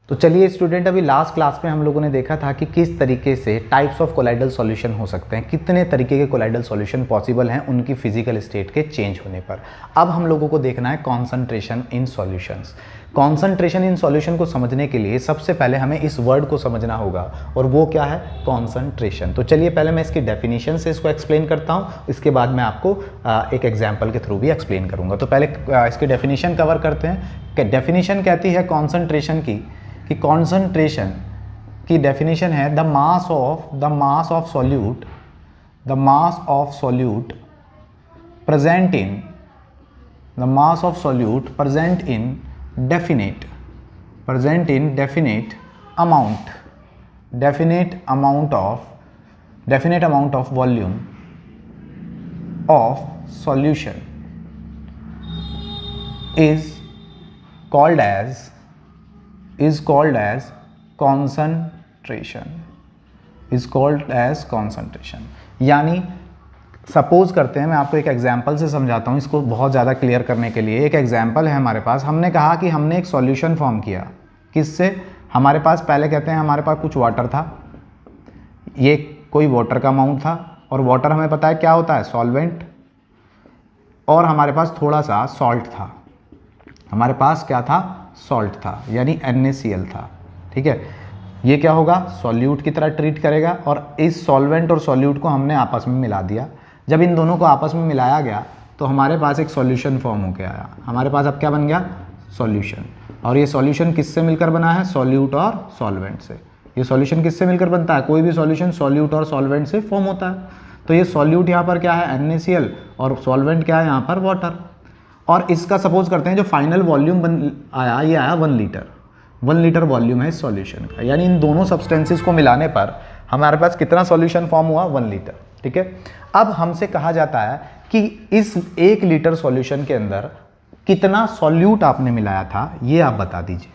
तो चलिए स्टूडेंट, अभी लास्ट क्लास में हम लोगों ने देखा था कि किस तरीके से टाइप्स ऑफ कोलाइडल सॉल्यूशन हो सकते हैं, कितने तरीके के कोलाइडल सॉल्यूशन पॉसिबल हैं उनकी फिजिकल स्टेट के चेंज होने पर। अब हम लोगों को देखना है concentration in solutions. Concentration in solution को समझने के लिए सबसे पहले हमें इस वर्ड को समझना होगा, और वो क्या है? कॉन्सेंट्रेशन। तो चलिए पहले मैं इसकी डेफिनेशन से इसको एक्सप्लेन करता हूँ, इसके बाद मैं आपको एक एग्जाम्पल के थ्रू भी एक्सप्लेन करूँगा। तो पहले इसकी डेफिनेशन कवर करते हैं कि डेफिनेशन कहती है कॉन्सेंट्रेशन की, कि कॉन्सेंट्रेशन की डेफिनेशन है the mass of solute present in definite amount of volume of solution is called as concentration। यानी सपोज करते हैं, मैं आपको एक एग्जांपल से समझाता हूँ इसको बहुत ज़्यादा क्लियर करने के लिए। एक एग्जांपल है हमारे पास, हमने कहा कि हमने एक सॉल्यूशन फॉर्म किया। किससे? हमारे पास पहले कहते हैं हमारे पास कुछ वाटर था, ये कोई वाटर का अमाउंट था, और वाटर हमें पता है क्या होता है? सॉल्वेंट। और हमारे पास थोड़ा सा सॉल्ट था, हमारे पास क्या था? सॉल्ट था, यानी NaCl था। ठीक है, ये क्या होगा? सॉल्यूट की तरह ट्रीट करेगा, और इस सॉल्वेंट और सॉल्यूट को हमने आपस में मिला दिया। जब इन दोनों को आपस में मिलाया गया तो हमारे पास एक सॉल्यूशन फॉर्म होकर आया। हमारे पास अब क्या बन गया? सॉल्यूशन। और ये सॉल्यूशन किससे मिलकर बना है? सॉल्यूट और सॉल्वेंट से। ये सॉल्यूशन किससे मिलकर बनता है? कोई भी सॉल्यूशन सॉल्यूट और सॉल्वेंट से फॉर्म होता है। तो ये सॉल्यूट यहाँ पर क्या है? NaCl, और सॉल्वेंट क्या है यहाँ पर? वाटर। और इसका सपोज करते हैं जो फाइनल वॉल्यूम आया, ये आया 1 लीटर। 1 लीटर वॉल्यूम है इस सॉल्यूशन का, यानी इन दोनों सब्सटेंसेस को मिलाने पर हमारे पास कितना सॉल्यूशन फॉर्म हुआ? 1 लीटर। ठीक है, अब हमसे कहा जाता है कि इस 1 लीटर सॉल्यूशन के अंदर कितना सॉल्यूट आपने मिलाया था, ये आप बता दीजिए।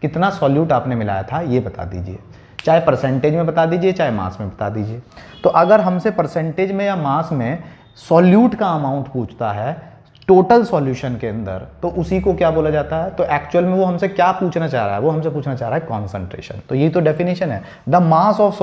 कितना सॉल्यूट आपने मिलाया था ये बता दीजिए, चाहे परसेंटेज में बता दीजिए, चाहे मास में बता दीजिए। तो अगर हमसे परसेंटेज में या मास में सॉल्यूट का अमाउंट पूछता है टोटल सॉल्यूशन के अंदर, तो उसी को क्या बोला जाता है? तो एक्चुअल में वो हमसे क्या पूछना चाह रहा है? वो हमसे पूछना चाह रहा है कॉन्सेंट्रेशन। तो ये तो डेफिनेशन है, the mass of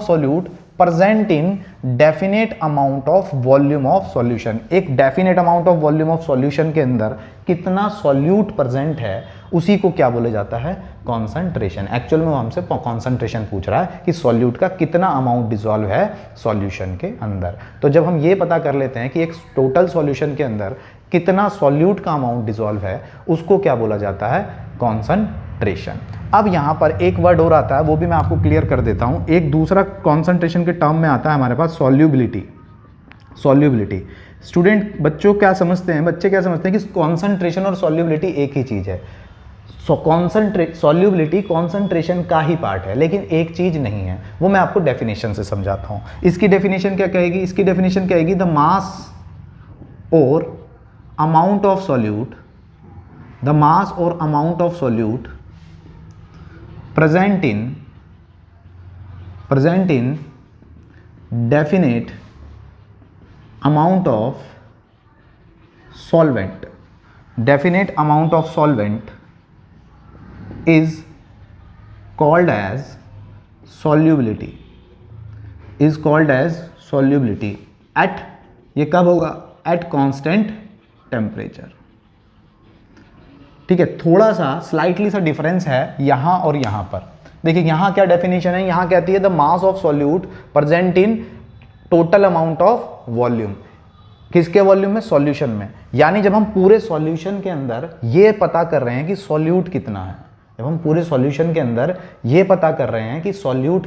solute present in definite amount of volume of solution. एक definite amount of volume of solution के अंदर कितना सॉल्यूट प्रेजेंट है, उसी को क्या बोला जाता है? कॉन्सेंट्रेशन। एक्चुअल में वो हमसे कॉन्सेंट्रेशन पूछ रहा है कि सॉल्यूट का कितना अमाउंट डिसॉल्व है सॉल्यूशन के अंदर। तो जब हम ये पता कर लेते हैं कि एक टोटल सॉल्यूशन के अंदर कितना सॉल्यूट का अमाउंट डिसॉल्व है, उसको क्या बोला जाता है? कॉन्सेंट्रेशन। अब यहाँ पर एक वर्ड और आता है, वो भी मैं आपको क्लियर कर देता हूँ। एक दूसरा कॉन्सेंट्रेशन के टर्म में आता है हमारे पास सॉल्युबिलिटी। स्टूडेंट, बच्चे क्या समझते हैं कि कॉन्सेंट्रेशन और सॉल्युबिलिटी एक ही चीज़ है। सॉल्युबिलिटी कॉन्सेंट्रेशन का ही पार्ट है, लेकिन एक चीज़ नहीं है। वो मैं आपको डेफिनेशन से समझाता हूँ। इसकी डेफिनेशन क्या कहेगी? इसकी डेफिनेशन कहेगी द मास और amount of solute present in definite amount of solvent is called as solubility at, ये कब होगा? at constant temperature। ठीक है, थोड़ा सा स्लाइटली सा डिफरेंस है यहाँ और यहाँ पर। देखिए यहाँ क्या डेफिनेशन है, यहाँ कहती है the mass of solute present in total amount of volume. किसके वॉल्यूम में? सॉल्यूशन में। यानी जब हम पूरे सॉल्यूशन के अंदर ये पता कर रहे हैं कि सॉल्यूट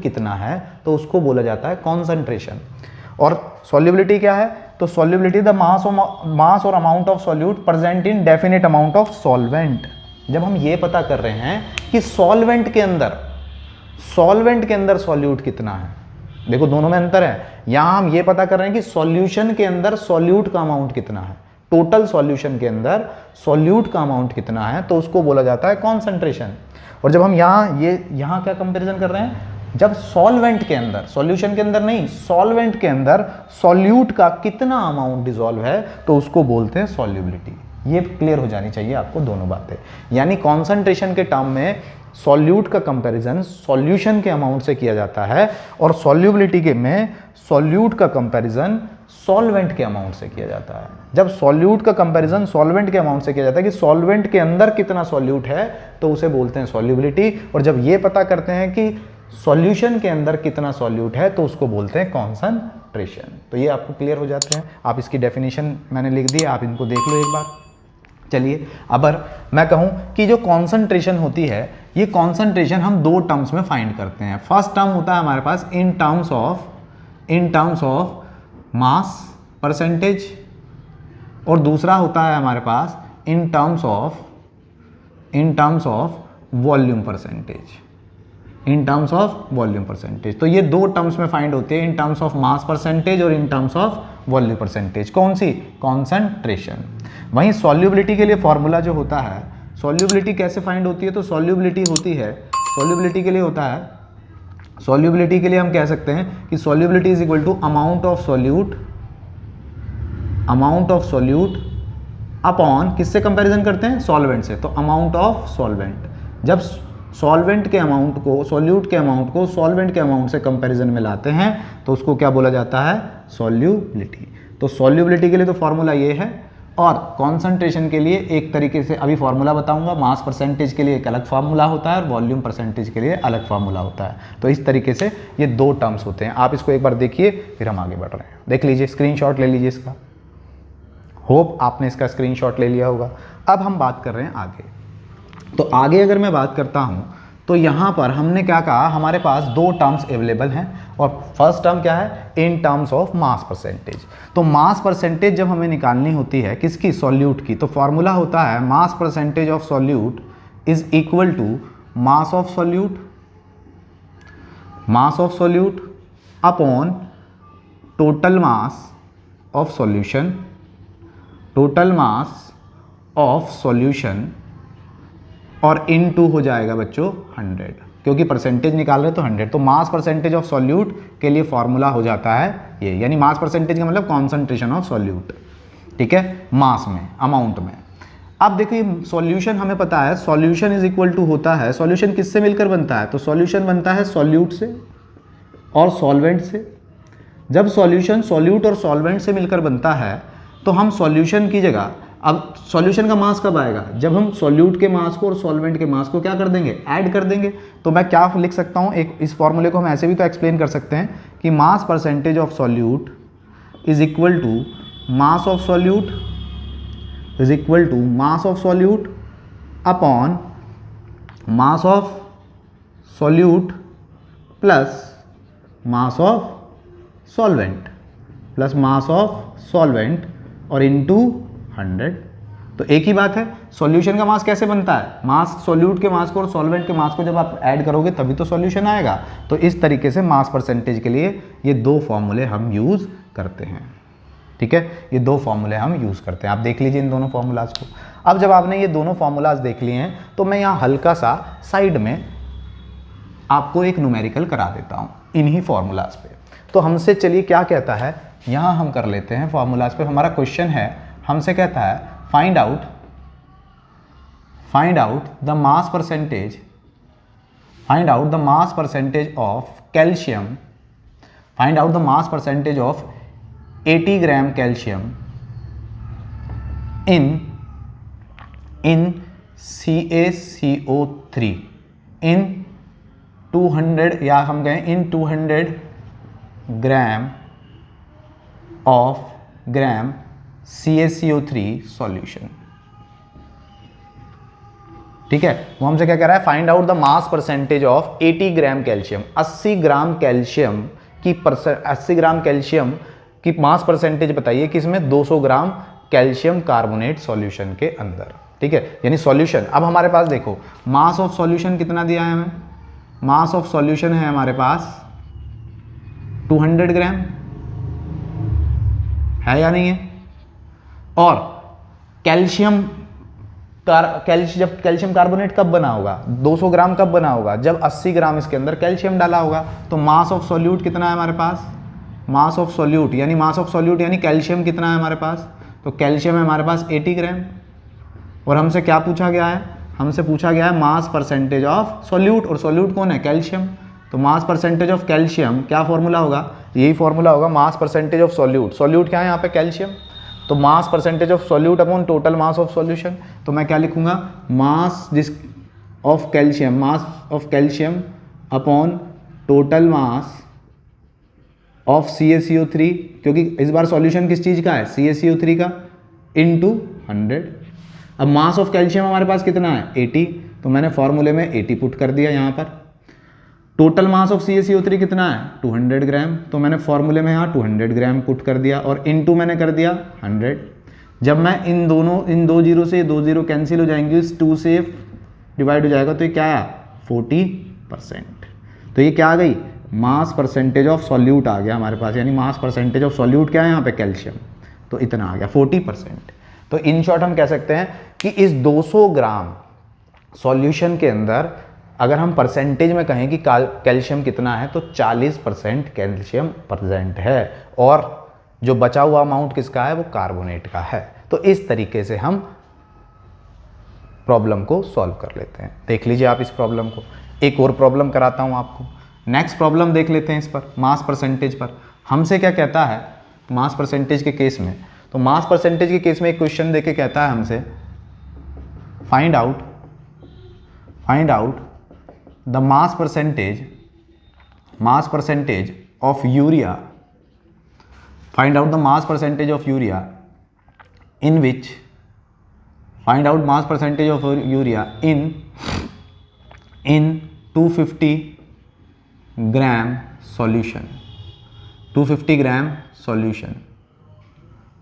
कितना है, तो उसको बोला जाता है कॉन्सेंट्रेशन। और सॉल्युबिलिटी क्या है? तो सॉल्युबिलिटी द मास और amount of solute present in definite amount of solvent. जब हम ये पता कर रहे हैं कि सॉल्वेंट के अंदर सॉल्यूट कितना है, देखो दोनों में अंतर है। यहां हम ये पता कर रहे हैं कि सॉल्यूशन के अंदर सॉल्यूट का अमाउंट कितना है, टोटल सॉल्यूशन के अंदर सॉल्यूट का अमाउंट कितना है, तो उसको बोला जाता है कॉन्सेंट्रेशन। और जब हम यहाँ क्या कंपैरिजन कर रहे हैं, जब सॉल्वेंट के अंदर, सॉल्यूशन के अंदर नहीं, सॉल्वेंट के अंदर सॉल्यूट का कितना अमाउंट डिसॉल्व है, तो उसको बोलते हैं सॉल्युबिलिटी। ये क्लियर हो जानी चाहिए आपको दोनों बातें। यानी कॉन्सेंट्रेशन के टर्म में सॉल्यूट का कंपैरिजन सॉल्यूशन के अमाउंट से किया जाता है और सॉल्युबिलिटी के में सॉल्यूट का कंपैरिजन सॉल्वेंट के अमाउंट से किया जाता है। जब सॉल्यूट का कंपैरिजन सॉल्वेंट के अमाउंट से किया जाता है कि सॉल्वेंट के अंदर कितना सॉल्यूट है तो उसे बोलते हैं सॉल्युबिलिटी, और जब ये पता करते हैं कि सॉल्यूशन के अंदर कितना सॉल्यूट है तो उसको बोलते हैं कॉन्संट्रेशन। तो ये आपको क्लियर हो जाते हैं। आप इसकी डेफिनेशन मैंने लिख दी, आप इनको देख लो एक बार। चलिए अगर मैं कहूं कि जो कॉन्संट्रेशन होती है, ये कॉन्संट्रेशन हम दो टर्म्स में फाइंड करते हैं। फर्स्ट टर्म होता है हमारे पास in terms of mass percentage, और दूसरा होता है हमारे पास in terms of volume percentage, in terms of volume percentage. तो ये दो टर्म्स में फाइंड होते हैं, in terms of mass percentage और in terms of volume percentage. कौन सी? कॉन्संट्रेशन। वहीं सॉल्युबिलिटी के लिए फॉर्मूला जो होता है, सॉल्युबिलिटी कैसे फाइंड होती है? तो सॉल्युबिलिटी होती है, सॉल्युबिलिटी के लिए होता है, सॉल्युबिलिटी के लिए हम कह सकते हैं कि solubility is equal to amount of solute upon, किससे कंपैरिजन करते हैं? सॉल्वेंट से। तो अमाउंट ऑफ सॉल्वेंट, जब सॉल्वेंट के अमाउंट को, सॉल्यूट के अमाउंट को सॉल्वेंट के अमाउंट से कंपैरिजन में लाते हैं तो उसको क्या बोला जाता है? सॉल्युबिलिटी। तो सॉल्युबिलिटी के लिए तो फॉर्मूला ये है, और कॉन्संट्रेशन के लिए एक तरीके से अभी फॉर्मूला बताऊंगा। मास परसेंटेज के लिए एक अलग फार्मूला होता है और वॉल्यूम परसेंटेज के लिए अलग फार्मूला होता है। तो इस तरीके से ये दो टर्म्स होते हैं। आप इसको एक बार देखिए, फिर हम आगे बढ़ रहे हैं। देख लीजिए, स्क्रीनशॉट ले लीजिए इसका। होप आपने इसका स्क्रीनशॉट ले लिया होगा। अब हम बात कर रहे हैं आगे। तो आगे अगर मैं बात करता हूं तो यहां पर हमने क्या कहा, हमारे पास दो टर्म्स अवेलेबल हैं, और फर्स्ट टर्म क्या है? इन टर्म्स ऑफ मास परसेंटेज। तो मास परसेंटेज जब हमें निकालनी होती है किसकी? सॉल्यूट की, तो फॉर्मूला होता है mass percentage of solute is equal to mass of solute upon total mass of solution, और इन टू हो जाएगा बच्चों 100, क्योंकि परसेंटेज निकाल रहे तो 100। तो मास परसेंटेज ऑफ सॉल्यूट के लिए फॉर्मूला हो जाता है ये, यानी मास परसेंटेज का मतलब कॉन्संट्रेशन ऑफ सॉल्यूट, ठीक है, मास में, अमाउंट में। अब देखिए सॉल्यूशन हमें पता है, सॉल्यूशन इज इक्वल टू होता है, सॉल्यूशन किससे मिलकर बनता है? तो सॉल्यूशन बनता है सॉल्यूट से और सॉल्वेंट से। जब सॉल्यूशन सॉल्यूट और सॉल्वेंट से मिलकर बनता है तो हम सॉल्यूशन की जगह, अब सॉल्यूशन का मास कब आएगा? जब हम सॉल्यूट के मास को और सॉल्वेंट के मास को क्या कर देंगे? ऐड कर देंगे। तो मैं क्या लिख सकता हूँ, एक इस फॉर्मूले को हम ऐसे भी तो एक्सप्लेन कर सकते हैं कि mass percentage of solute is equal to mass of solute upon mass of solute plus mass of solvent और इनटू 100। तो एक ही बात है, सॉल्यूशन का मास कैसे बनता है? मास सॉल्यूट के मास को और सॉल्वेंट के मास को जब आप ऐड करोगे तभी तो सॉल्यूशन आएगा। तो इस तरीके से मास परसेंटेज के लिए ये दो फॉर्मूले हम यूज़ करते हैं, ठीक है, ये दो फॉर्मूले हम यूज़ करते हैं। आप देख लीजिए इन दोनों फॉर्मूलाज को। अब जब आपने ये दोनों फॉर्मूलाज देख लिए हैं तो मैं यहाँ हल्का सा साइड में आपको एक न्यूमेरिकल करा देता हूँ इन्हीं फॉर्मूलाज पे। तो हमसे चलिए क्या कहता है, यहाँ हम कर लेते हैं फॉर्मूलाज पे। हमारा क्वेश्चन है, हमसे कहता है find out the mass percentage of calcium, find out the mass percentage of 80 gram calcium in CaCO3 इन 200, या हम कहें इन 200 ग्राम CaCO3 सॉल्यूशन, ठीक है। वो हमसे क्या कह रहा है? Find out the mass percentage of 80 gram calcium, 80 gram calcium की मास परसेंटेज बताइए किसमें? 200 ग्राम कैल्शियम कार्बोनेट सॉल्यूशन के अंदर, ठीक है, यानी सॉल्यूशन। अब हमारे पास देखो मास ऑफ सॉल्यूशन कितना दिया है हमें? मास ऑफ सॉल्यूशन है हमारे पास 200 ग्राम, है या नहीं है? और जब कैल्शियम कार्बोनेट कब बना होगा? 200 ग्राम कब बना होगा? जब 80 ग्राम इसके अंदर कैल्शियम डाला होगा। तो मास ऑफ सॉल्यूट कितना है हमारे पास? मास ऑफ सॉल्यूट यानी कैल्शियम कितना है हमारे पास? तो कैल्शियम है हमारे पास 80 ग्राम। और हमसे क्या पूछा गया है? हमसे पूछा गया है मास परसेंटेज ऑफ सॉल्यूट, और सॉल्यूट कौन है? कैल्शियम। तो मास परसेंटेज ऑफ कैल्शियम क्या फॉर्मूला होगा? यही फॉर्मूला होगा मास परसेंटेज ऑफ सॉल्यूट। सॉल्यूट क्या है यहाँ पे? कैल्शियम। तो मास percentage of solute upon total mass of solution. तो मैं क्या लिखूंगा? Mass of calcium upon total mass of CaCO3, क्योंकि इस बार सॉल्यूशन किस चीज़ का है? CaCO3 का, इनटू 100। अब मास ऑफ कैल्शियम हमारे पास कितना है? 80, तो मैंने फॉर्मूले में 80 पुट कर दिया यहाँ पर। टोटल मास ऑफ CaCO3 कितना है? 200 ग्राम, तो मैंने फॉर्मूले में यहाँ 200 ग्राम पुट कर दिया और इनटू मैंने कर दिया 100। जब मैं इन दो जीरो से 2 जीरो कैंसिल हो जाएंगे, इस 2 से डिवाइड हो जाएगा, तो ये क्या है? 40%। तो ये क्या आ गई? मास परसेंटेज ऑफ सॉल्यूट आ गया हमारे पास, यानी मास परसेंटेज ऑफ सॉल्यूट क्या है यहाँ पे? कैल्शियम। तो इतना आ गया 40%। तो इन शॉर्ट हम कह सकते हैं कि इस 200 ग्राम सॉल्यूशन के अंदर अगर हम परसेंटेज में कहें कि कैल्शियम कितना है, तो 40% कैल्शियम प्रेजेंट है, और जो बचा हुआ अमाउंट किसका है? वो कार्बोनेट का है। तो इस तरीके से हम प्रॉब्लम को सॉल्व कर लेते हैं। देख लीजिए आप इस प्रॉब्लम को। एक और प्रॉब्लम कराता हूं आपको। नेक्स्ट प्रॉब्लम देख लेते हैं इस पर, मास परसेंटेज पर। हमसे क्या कहता है मास परसेंटेज के केस में? तो मास परसेंटेज के केस में एक क्वेश्चन देके कहता है हमसे find out the mass percentage of urea, find out the mass percentage of urea in which, find out mass percentage of urea in 250 gram solution, 250 gram solution,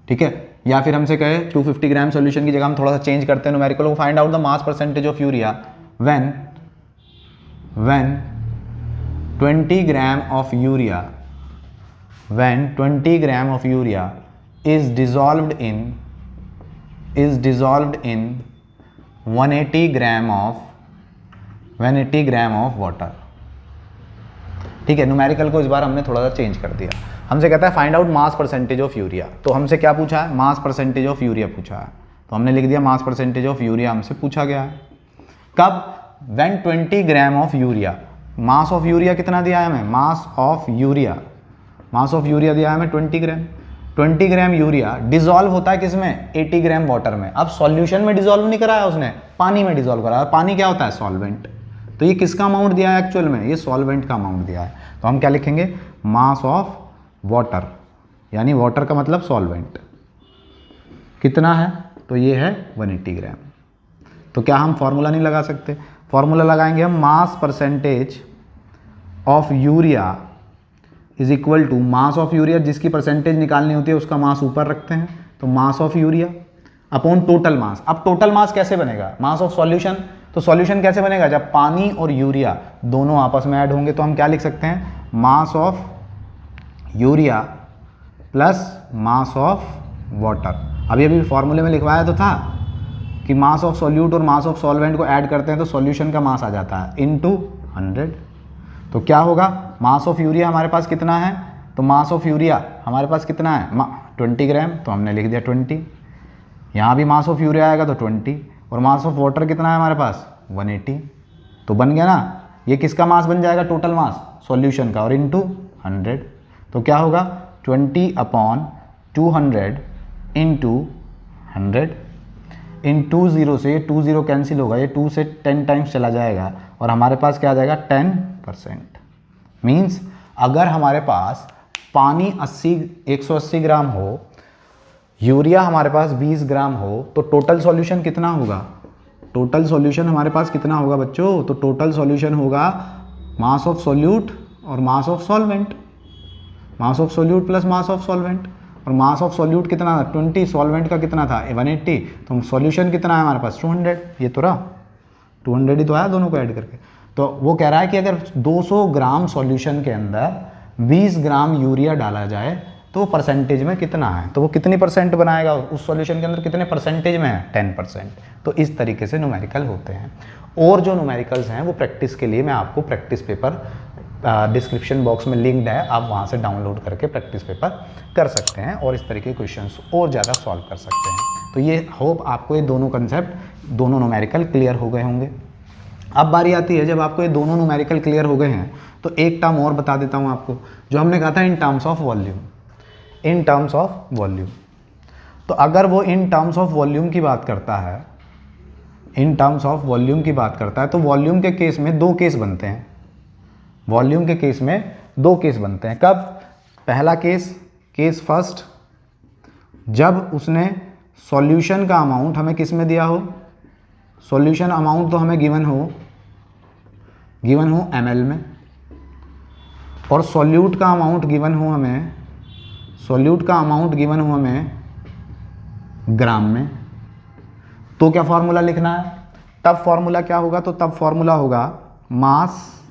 ठीक है। या फिर हमसे कहे 250 ग्राम सॉल्यूशन की जगह हम थोड़ा सा चेंज करते हैं न्यूमेरिकल को, find out the mass percentage of urea when 20 gram of urea, when 20 gram of urea is dissolved in 180 gram of water. ठीक है, न्यूमेरिकल को इस बार हमने थोड़ा सा चेंज कर दिया। हमसे कहता है find out mass percentage of urea, तो हमसे क्या पूछा है? मास परसेंटेज ऑफ यूरिया पूछा है, तो हमने लिख दिया मास परसेंटेज ऑफ यूरिया हमसे पूछा गया है। कब? When 20 gram of urea, mass of urea कितना दिया है हमें? मास ऑफ यूरिया दिया है हमें 20 ग्राम। 20 ग्राम यूरिया डिसॉल्व होता है किसमें? 80 ग्राम वाटर में। अब सॉल्यूशन में डिसॉल्व नहीं कराया उसने, पानी में डिसॉल्व कराया। पानी क्या होता है? सॉल्वेंट। तो ये किसका अमाउंट दिया है एक्चुअल में? ये सॉल्वेंट का अमाउंट दिया है। तो हम क्या लिखेंगे? मास ऑफ वाटर, यानी वाटर का मतलब सॉल्वेंट कितना है? तो ये है 180 ग्राम। तो क्या हम फॉर्मूला नहीं लगा सकते? फॉर्मूला लगाएंगे हम, mass percentage of urea is equal to mass of urea, जिसकी परसेंटेज निकालनी होती है उसका मास ऊपर रखते हैं, तो mass of urea upon total mass. अब टोटल मास कैसे बनेगा? मास ऑफ सॉल्यूशन, तो सॉल्यूशन कैसे बनेगा? जब पानी और यूरिया दोनों आपस में ऐड होंगे, तो हम क्या लिख सकते हैं? मास of urea plus mass of water. अभी अभी फॉर्मूले में लिखवाया तो था कि मास ऑफ सॉल्यूट और मास ऑफ सॉल्वेंट को ऐड करते हैं तो सॉल्यूशन का मास आ जाता है इनटू 100। तो क्या होगा? मास ऑफ यूरिया हमारे पास कितना है? तो मास ऑफ यूरिया हमारे पास कितना है? 20 ग्राम, तो हमने लिख दिया 20। यहाँ भी मास ऑफ यूरिया आएगा तो 20, और मास ऑफ वाटर कितना है हमारे पास? 180। तो बन गया ना, ये किसका मास बन जाएगा? टोटल मास सॉल्यूशन का, और इनटू 100। तो क्या होगा? 20 अपॉन 200 इंटू 100। इन 20 से 20 कैंसिल होगा, ये 2 से 10 टाइम्स चला जाएगा, और हमारे पास क्या आ जाएगा? 10%। मीन्स अगर हमारे पास पानी 180 ग्राम हो, यूरिया हमारे पास 20 ग्राम हो, तो टोटल सॉल्यूशन कितना होगा? टोटल सॉल्यूशन हमारे पास कितना होगा बच्चों? तो टोटल सॉल्यूशन होगा मास ऑफ सॉल्यूट और मास of solvent, mass of solute plus mass of solvent. और मास ऑफ सॉल्यूट कितना था? 20, सॉल्वेंट का कितना था? 180। तो सॉल्यूशन कितना है हमारे पास? 200। ये तो रहा 200 ही तो आया दोनों को ऐड करके। तो वो कह रहा है कि अगर 200 ग्राम सॉल्यूशन के अंदर 20 ग्राम यूरिया डाला जाए तो परसेंटेज में कितना है? तो वो कितनी परसेंट बनाएगा? उस सॉल्यूशन के अंदर कितने परसेंटेज में है? 10%। तो इस तरीके से न्यूमेरिकल होते हैं। और जो न्यूमेरिकल्स हैं वो प्रैक्टिस के लिए मैं आपको प्रैक्टिस पेपर डिस्क्रिप्शन बॉक्स में लिंक्ड है, आप वहाँ से डाउनलोड करके प्रैक्टिस पेपर कर सकते हैं और इस तरीके के क्वेश्चंस और ज़्यादा सॉल्व कर सकते हैं। तो ये होप आपको ये दोनों कंसेप्ट दोनों न्यूमेरिकल क्लियर हो गए होंगे। अब बारी आती है जब आपको ये दोनों न्यूमेरिकल क्लियर हो गए हैं तो एक टर्म और बता देता हूँ आपको, जो हमने कहा था इन terms of volume. In terms of volume, तो अगर वो इन टर्म्स ऑफ वॉल्यूम की बात करता है, इन टर्म्स ऑफ वॉल्यूम की बात करता है, तो वॉल्यूम के केस में दो केस बनते हैं। वॉल्यूम के केस में दो केस बनते हैं। कब? पहला केस, केस फर्स्ट, जब उसने सॉल्यूशन का अमाउंट हमें किस में दिया हो, सॉल्यूशन अमाउंट तो हमें गिवन हो ml में, और सॉल्यूट का अमाउंट गिवन हो हमें, सॉल्यूट का अमाउंट गिवन हो हमें ग्राम में। तो क्या फॉर्मूला लिखना है? तब फॉर्मूला क्या होगा? तो तब फॉर्मूला होगा मास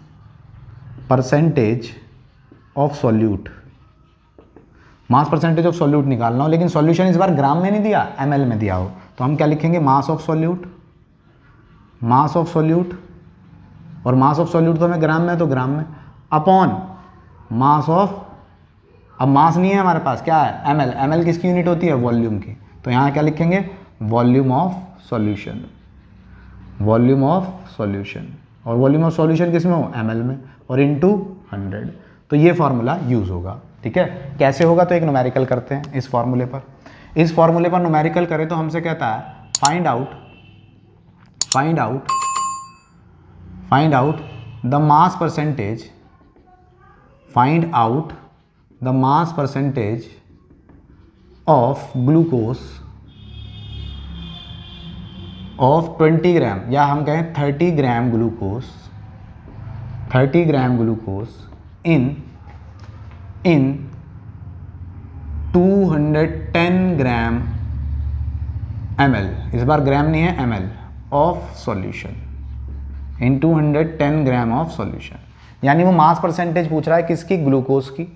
percentage of solute. Mass percentage of solute निकालना हो, लेकिन सॉल्यूशन इस बार ग्राम में नहीं दिया, ml में दिया हो, तो हम क्या लिखेंगे? मास of solute, mass of solute, और मास ऑफ सॉल्यूट तो हमें ग्राम में है तो ग्राम में, अपॉन मास ऑफ, अब मास नहीं है हमारे पास, क्या है? ml। ml किसकी यूनिट होती है? वॉल्यूम की। तो यहाँ क्या लिखेंगे? Volume of solution, volume of solution, और वॉल्यूम ऑफ सॉल्यूशन किस में हो? ml में, और इनटू 100। तो ये फार्मूला यूज़ होगा। ठीक है, कैसे होगा? तो एक न्यूमेरिकल करते हैं इस फार्मूले पर। इस फार्मूले पर न्यूमेरिकल करें तो हमसे कहता है find out the mass percentage, find out the mass percentage of glucose of 20 ग्राम, या हम कहें 30 gram glucose, 30 gram glucose in 210 gram ml, इस बार ग्राम नहीं है ml, of solution, in 210 gram of solution. यानी वो मास परसेंटेज पूछ रहा है किसकी? ग्लूकोज की,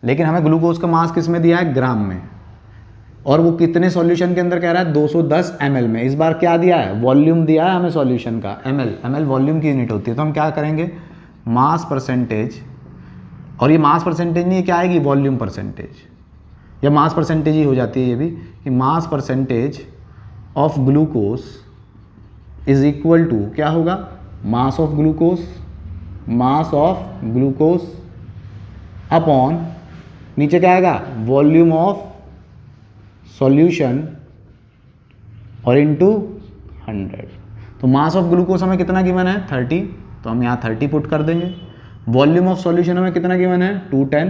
लेकिन हमें ग्लूकोज का मास किस में दिया है? ग्राम में, और वो कितने सॉल्यूशन के अंदर कह रहा है? 210 ml में। इस बार क्या दिया है? वॉल्यूम दिया है हमें सॉल्यूशन का, ml वॉल्यूम की यूनिट होती है। तो हम क्या करेंगे? मास परसेंटेज, और ये मास परसेंटेज नहीं, क्या आएगी? वॉल्यूम परसेंटेज, या मास परसेंटेज ही हो जाती है ये भी, कि mass percentage of glucose is equal to क्या होगा? Mass of glucose, mass of glucose upon नीचे क्या आएगा? वॉल्यूम ऑफ सॉल्यूशन, और इनटू 100। तो मास ऑफ ग्लूकोज हमें कितना गिवन है? 30, तो हम यहाँ 30 पुट कर देंगे। वॉल्यूम ऑफ सॉल्यूशन हमें कितना गिवन है? 210,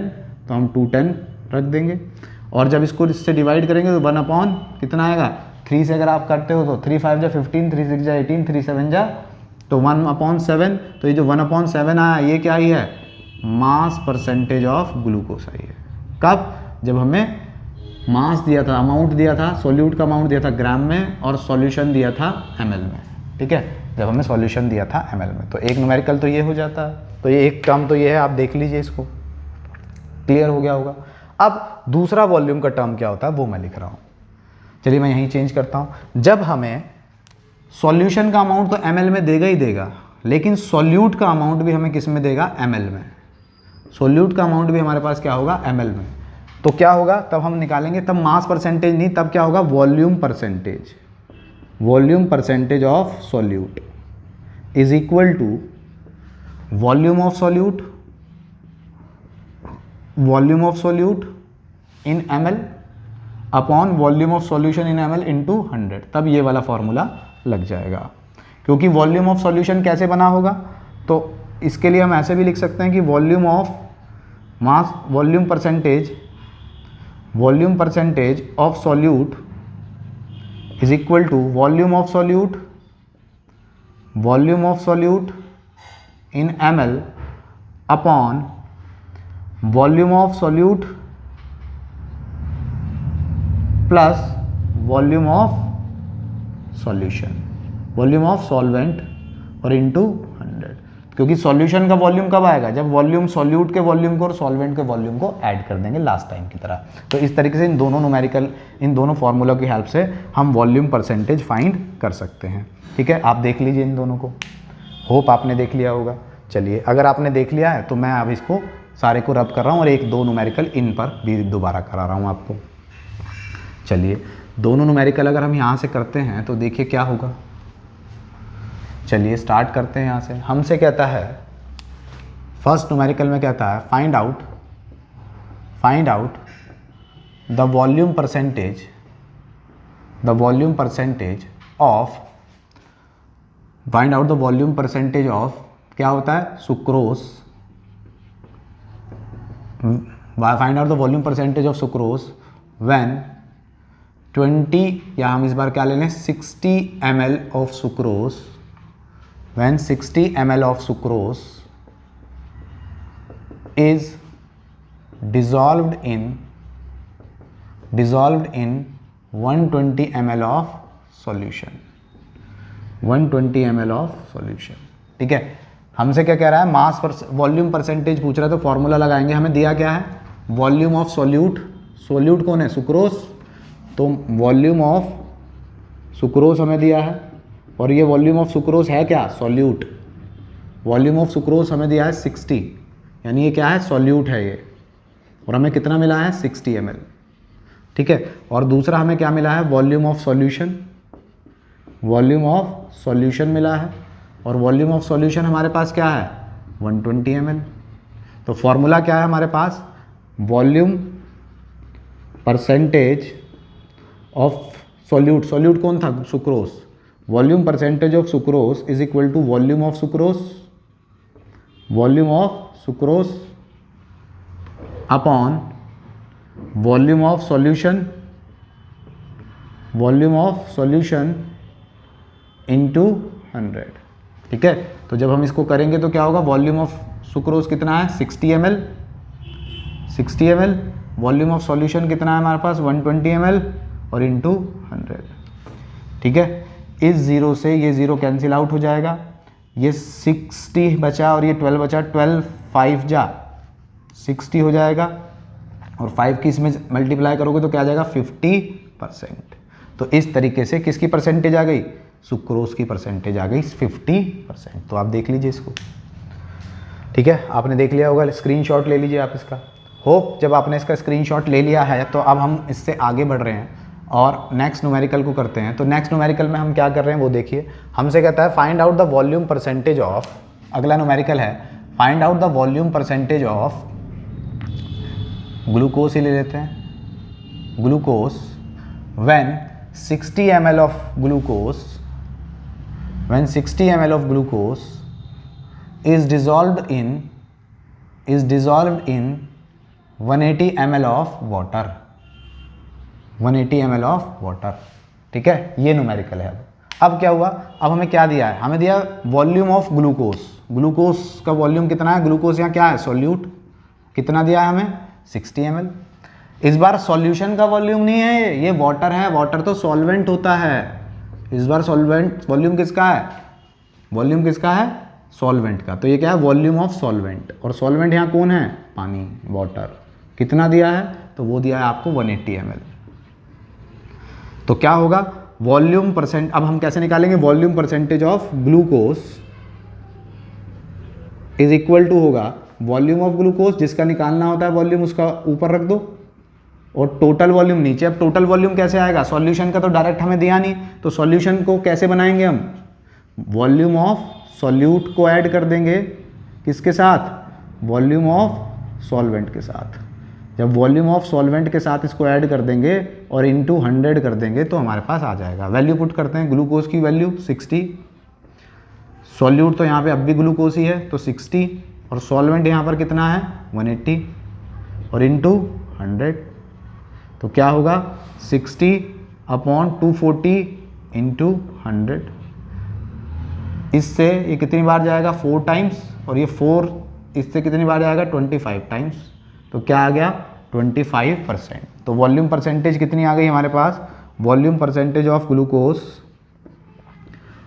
तो हम 210 रख देंगे। और जब इसको इससे डिवाइड करेंगे तो 1 अपॉन कितना आएगा? 3 से अगर आप करते हो तो 3 5 जा 15, 3 6 जा 18, 3 7 जा तो 1 अपॉन 7। तो ये जो 1 अपॉन 7 आया ये क्या आई है? मास परसेंटेज ऑफ ग्लूकोज आई है। कब? जब हमें मास दिया था, अमाउंट दिया था, सॉल्यूट का अमाउंट दिया था ग्राम में, और सॉल्यूशन दिया था ml में। ठीक है, जब हमें सॉल्यूशन दिया था ml में। तो एक न्यूमेरिकल तो ये हो जाता है। तो ये एक टर्म तो ये है, आप देख लीजिए इसको, क्लियर हो गया होगा। अब दूसरा वॉल्यूम का टर्म क्या होता है वो मैं लिख रहा हूँ। चलिए मैं यहीं चेंज करता हूँ। जब हमें सॉल्यूशन का अमाउंट तो ml में देगा ही देगा, लेकिन सॉल्यूट का अमाउंट भी हमें किस में देगा? ml में। सॉल्यूट का अमाउंट भी हमारे पास क्या होगा? ml में। तो क्या होगा? तब हम निकालेंगे, तब मास परसेंटेज नहीं, तब क्या होगा? Volume percentage, volume percentage of solute is equal to volume of solute, volume of solute in ml upon volume of solution in ml into 100। तब ये वाला फॉर्मूला लग जाएगा। क्योंकि वॉल्यूम ऑफ सॉल्यूशन कैसे बना होगा? तो इसके लिए हम ऐसे भी लिख सकते हैं कि volume of mass, volume percentage of solute is equal to volume of solute in ml upon volume of solute plus volume of solution, volume of solvent, और इनटू 100। क्योंकि सॉल्यूशन का वॉल्यूम कब आएगा? जब वॉल्यूम सॉल्यूट के volume को और solvent के वॉल्यूम को ऐड कर देंगे लास्ट टाइम की तरह। तो इस तरीके से इन दोनों न्यूमेरिकल, इन दोनों फॉर्मूला की हेल्प से हम वॉल्यूम परसेंटेज फाइंड कर सकते हैं। ठीक है, आप देख लीजिए इन दोनों को, होप आपने देख लिया होगा। चलिए, अगर आपने देख लिया है तो मैं अब इसको सारे को रब कर रहा हूँ और एक दो न्यूमेरिकल इन पर भी दोबारा करा रहा हूँ आपको। चलिए, दोनों न्यूमेरिकल अगर हम यहाँ से करते हैं तो देखिए क्या होगा। चलिए स्टार्ट करते हैं यहाँ से। हमसे कहता है फर्स्ट न्यूमेरिकल में कहता है find out the volume percentage of क्या होता है sucrose. Find out the volume percentage of sucrose when 20 या हम इस बार क्या ले लें 60 ml of sucrose, when 60 ml of sucrose is dissolved in 120 ml of solution, 120 ml of solution। ठीक है, हमसे क्या कह रहा है मास पर वॉल्यूम परसेंटेज पूछ रहा है, तो फॉर्मूला लगाएंगे। हमें दिया क्या है वॉल्यूम ऑफ सोल्यूट, सोल्यूट कौन है सुक्रोज, तो वॉल्यूम ऑफ सुक्रोज हमें दिया है, और ये वॉल्यूम ऑफ सुक्रोज है क्या सोल्यूट, वॉल्यूम ऑफ सुक्रोज हमें दिया है 60, यानी ये क्या है सॉल्यूट है ये, और हमें कितना मिला है 60 ml। ठीक है, और दूसरा हमें क्या मिला है volume of solution, volume of solution मिला है, और वॉल्यूम ऑफ सॉल्यूशन हमारे पास क्या है 120 ml। तो फॉर्मूला क्या है हमारे पास volume percentage of solute, solute कौन था sucrose, volume percentage of sucrose is equal to volume of sucrose, volume of sucrose upon volume of solution, volume of solution into 100। ठीक है, तो जब हम इसको करेंगे तो क्या होगा वॉल्यूम ऑफ सुक्रोज कितना है 60 ml, 60 ml, volume of solution कितना है हमारे पास 120 ml और इनटू 100। ठीक है, इस जीरो से ये जीरो कैंसिल आउट हो जाएगा, ये 60 बचा और ये 12 बचा, 12 5 जा 60 हो जाएगा, और 5 की इसमें मल्टीप्लाई करोगे तो क्या आ जाएगा 50%। तो इस तरीके से किसकी परसेंटेज आ गई सुक्रोज की परसेंटेज आ गई 50%। तो आप देख लीजिए इसको। ठीक है, आपने देख लिया होगा, स्क्रीनशॉट ले लीजिए आप इसका। होप जब आपने इसका स्क्रीनशॉट ले लिया है तो अब हम इससे आगे बढ़ रहे हैं और नेक्स्ट न्यूमेरिकल को करते हैं। तो नेक्स्ट न्यूमेरिकल में हम क्या कर रहे हैं वो देखिए। हमसे कहता है find out the volume percentage of, अगला न्यूमेरिकल है find out the volume percentage of glucose ही ले लेते हैं, glucose when 60 ml of glucose, when 60 ml of glucose is dissolved in 180 ml of water, 180 ml of water. ठीक है, ये numerical है। अब क्या हुआ, अब हमें क्या दिया है, हमें दिया वॉल्यूम ऑफ ग्लूकोज, ग्लूकोज का वॉल्यूम कितना है, ग्लूकोज यहाँ क्या है सॉल्यूट, कितना दिया है हमें 60 ml। इस बार सॉल्यूशन का वॉल्यूम नहीं है, ये वाटर है, वाटर तो सॉल्वेंट होता है। इस बार सॉल्वेंट वॉल्यूम किसका है, वॉल्यूम किसका है सॉल्वेंट का, तो ये क्या है वॉल्यूम ऑफ सॉल्वेंट, और सॉल्वेंट यहाँ कौन है पानी वाटर, कितना दिया है तो वो दिया है आपको 180 ml। तो क्या होगा वॉल्यूम परसेंट, अब हम कैसे निकालेंगे volume percentage of glucose is equal to होगा वॉल्यूम ऑफ ग्लूकोज, जिसका निकालना होता है वॉल्यूम उसका ऊपर रख दो और टोटल वॉल्यूम नीचे। अब टोटल वॉल्यूम कैसे आएगा, सॉल्यूशन का तो डायरेक्ट हमें दिया नहीं, तो सॉल्यूशन को कैसे बनाएंगे हम, वॉल्यूम ऑफ सॉल्यूट को ऐड कर देंगे किसके साथ, वॉल्यूम ऑफ सॉल्वेंट के साथ। जब वॉल्यूम ऑफ सॉल्वेंट के साथ इसको ऐड कर देंगे और इनटू 100 कर देंगे तो हमारे पास आ जाएगा। वैल्यू पुट करते हैं, ग्लूकोज की वैल्यू 60, सॉल्यूट तो यहाँ पे अब भी ग्लूकोज ही है तो 60, और सॉल्वेंट यहाँ पर कितना है 180 और इनटू 100, तो क्या होगा 60/240 इंटू 100। इससे ये कितनी बार जाएगा 4 टाइम्स, और ये 4 इससे कितनी बार जाएगा 25 टाइम्स, तो क्या आ गया 25%। तो वॉल्यूम परसेंटेज कितनी आ गई हमारे पास, volume percentage of glucose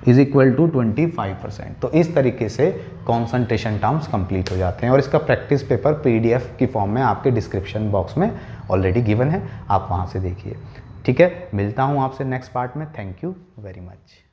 is equal to 25%। तो इस तरीके से कॉन्सेंट्रेशन टर्म्स कंप्लीट हो जाते हैं, और इसका प्रैक्टिस पेपर PDF की फॉर्म में आपके डिस्क्रिप्शन बॉक्स में ऑलरेडी गिवन है, आप वहाँ से देखिए। ठीक है, मिलता हूँ आपसे नेक्स्ट पार्ट में। Thank you very much.